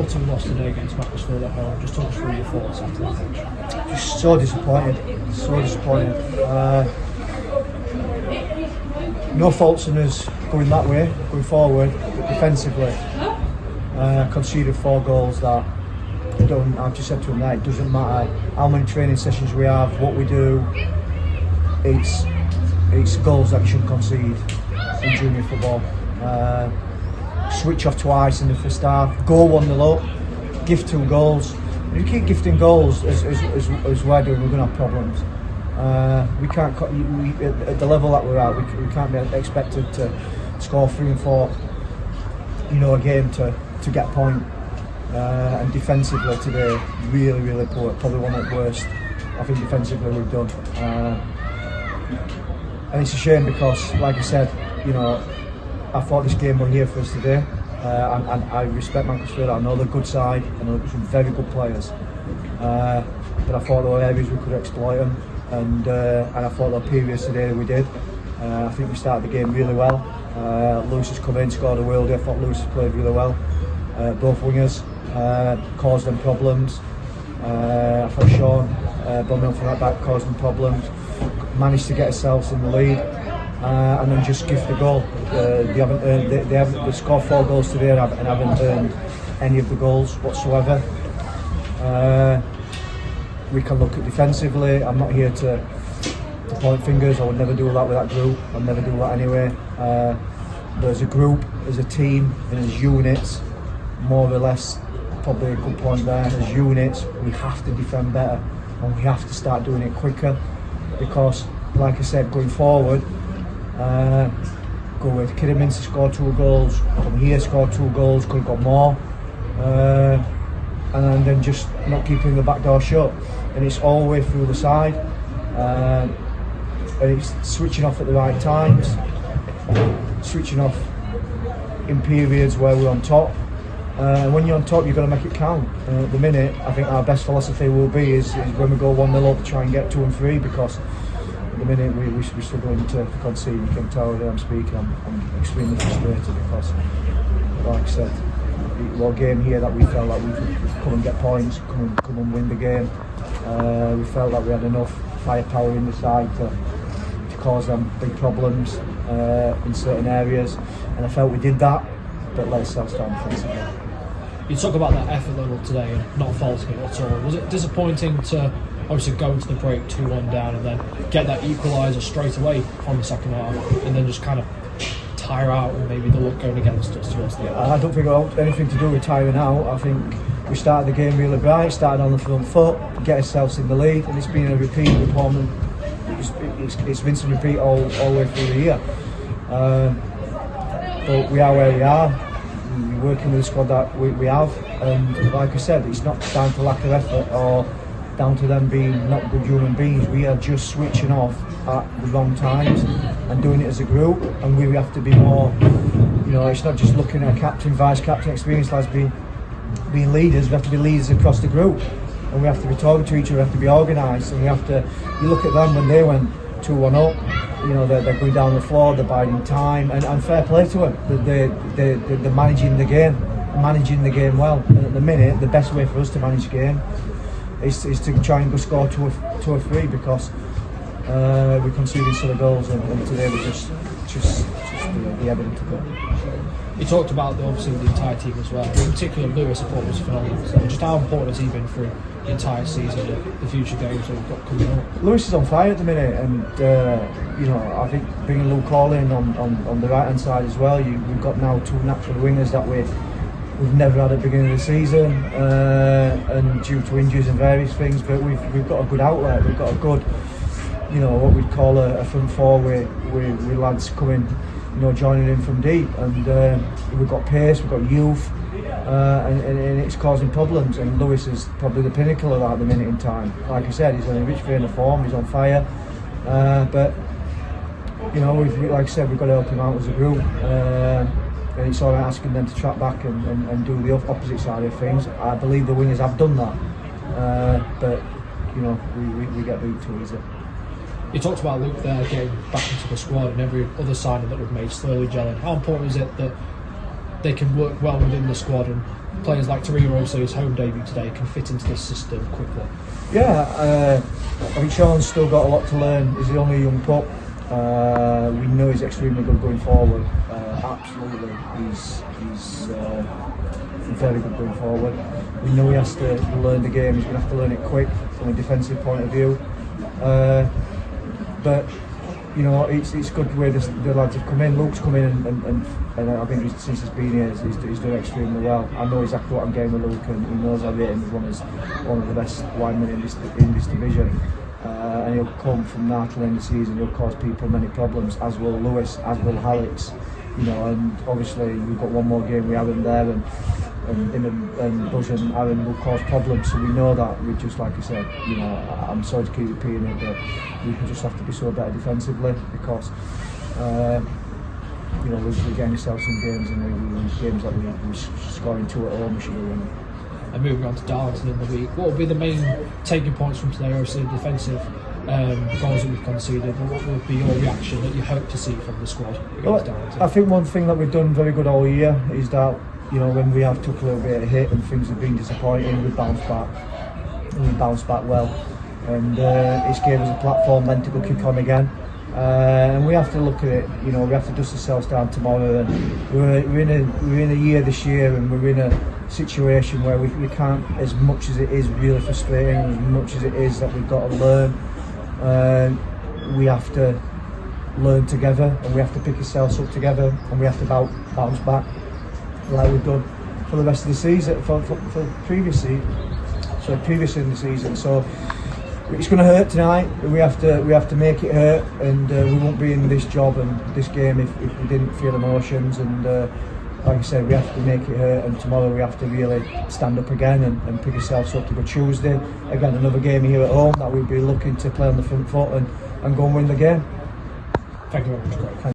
We lost today against Macclesfield at home. Just talk us through your thoughts after the match. Just so disappointed. No faults in us going that way, going forward, but defensively, conceded 4 goals that I've just said to him that it doesn't matter how many training sessions we have, what we do, it's goals that you shouldn't concede in junior football. Switch off twice in the first half, go 1-0 up, give 2 goals. If you keep gifting goals as we're doing, we're going to have problems. We can't, at the level that we're at, we can't be expected to score 3 and 4, a game to get a point. And defensively today, really poor. Probably one of the worst I think defensively we've done. And it's a shame because, like I said, I thought this game was here for us today, and I respect Macclesfield. I know they're a good side, I know there's some very good players, but I thought there were areas we could exploit them, and I thought the periods today we did. I think we started the game really well. Lewis has come in, scored a worldie. I thought Lewis has played really well. Both wingers caused them problems. I thought Sean Bunmill from that back caused them problems. Managed to get ourselves in the lead. And then just give the goal. They scored 4 goals today and haven't earned any of the goals whatsoever. We can look at defensively. I'm not here to point fingers. I would never do that with that group. I'll never do that anyway. But as a group, as a team, and as units, more or less, probably a good point there. As units, we have to defend better, and we have to start doing it quicker. Because, like I said, going forward. Go with Kidderminster scored 2 goals, come here scored 2 goals, could have got more, and then just not keeping the back door shut, and it's all the way through the side, and it's switching off at the right times, switching off in periods where we're on top, and when you're on top you've got to make it count. At the minute I think our best philosophy will be is when we go 1-0 up, try and get 2 and 3, because at the minute we're struggling to concede. You can tell that I'm speaking, I'm extremely frustrated because, like I said, what game here that we felt like we could come and get points, come and win the game. We felt like we had enough firepower in the side to cause them big problems in certain areas, and I felt we did that, but let ourselves down defensively. You talk about that effort level today and not faulting it at all. Was it disappointing to obviously go into the break 2-1 down and then get that equaliser straight away from the second half, and then just kind of tire out and maybe the luck going against us towards the end? I don't think it had anything to do with tiring out. I think we started the game really bright, started on the front foot, get ourselves in the lead, and it's been a repeat performance. It's been some repeat all the way through the year. But we are where we are. We're working with the squad that we have, and like I said, it's not down to lack of effort or down to them being not good human beings. We are just switching off at the wrong times and doing it as a group, and we have to be more, it's not just looking at captain, vice captain, experienced lads being leaders. We have to be leaders across the group, and we have to be talking to each other, we have to be organised, and you look at them when they went 2-1 up, they're going down the floor, they're biding time, and fair play to them. They're managing the game well, and at the minute the best way for us to manage the game is to try and go score 2 or 3, because we conceded sort of goals, and today was just the evidence of it. You talked about obviously the entire team as well. In particular, Lewis, I thought was phenomenal. So just how important has he been through the entire season, the future games that we've got coming up? Lewis is on fire at the minute, and I think bringing Luke Hall in on the right hand side as well. We've got now 2 natural wingers that we've never had at the beginning of the season, and due to injuries and various things, but we've got a good outlet. We've got a good, what we'd call a front four with lads coming, joining in from deep, and we've got pace, we've got youth, and it's causing problems. And Lewis is probably the pinnacle of that at the minute in time. Like I said, he's in a rich vein of form, he's on fire, but like I said, we've got to help him out as a group. And it's all right asking them to track back and do the opposite side of things. I believe the wingers have done that, but we get beat too easy. You talked about Luke there getting back into the squad and every other signing that we've made slowly gelling. How important is it that they can work well within the squad and players like Torino, so his home debut today, can fit into this system quickly? Yeah, I think Sean's still got a lot to learn. He's only a young pup. We know he's extremely good going forward. Absolutely, he's very good going forward. We know he has to learn the game. He's going to have to learn it quick from a defensive point of view. But you know, it's good the way the lads have come in. Luke's come in and I think since he's been here, he's done extremely well. I know exactly what I'm getting with Luke, and he knows I rate him as one of the best linemen in this division. And he'll come from that to end the season. He'll cause people many problems, as will Lewis, as will Alex. You know, and obviously we've got one more game we have him there, and him and Buzz and Aaron will cause problems. So we know that. We just, like I said, you know, I'm sorry to keep repeating it, but we just have to be so better defensively, because you know, we're getting ourselves in games, and we lose games that we're scoring 2 at home. We should have won. And moving on to Darlington in the week, what will be the main taking points from today? Obviously, the defensive goals that we've conceded. What will be your reaction that you hope to see from the squad against Darlington? I think one thing that we've done very good all year is that, you know, when we have took a little bit of hit and things have been disappointing, we bounced back. And we bounced back well, and it's gave us a platform then to go kick on again. And we have to look at it, you know, we have to dust ourselves down tomorrow, and we're in a year this year, and we're in a situation where we can't, as much as it is really frustrating, as much as it is that we've got to learn, we have to learn together, and we have to pick ourselves up together, and we have to bounce back like we've done for the rest of the season, for previous in the season. So it's going to hurt tonight. We have to make it hurt, and we won't be in this job and this game if we didn't feel emotions. And like I said, we have to make it hurt, and tomorrow we have to really stand up again and pick ourselves up to go Tuesday. Again, another game here at home that we'll be looking to play on the front foot and go and win the game. Thank you very much, Craig.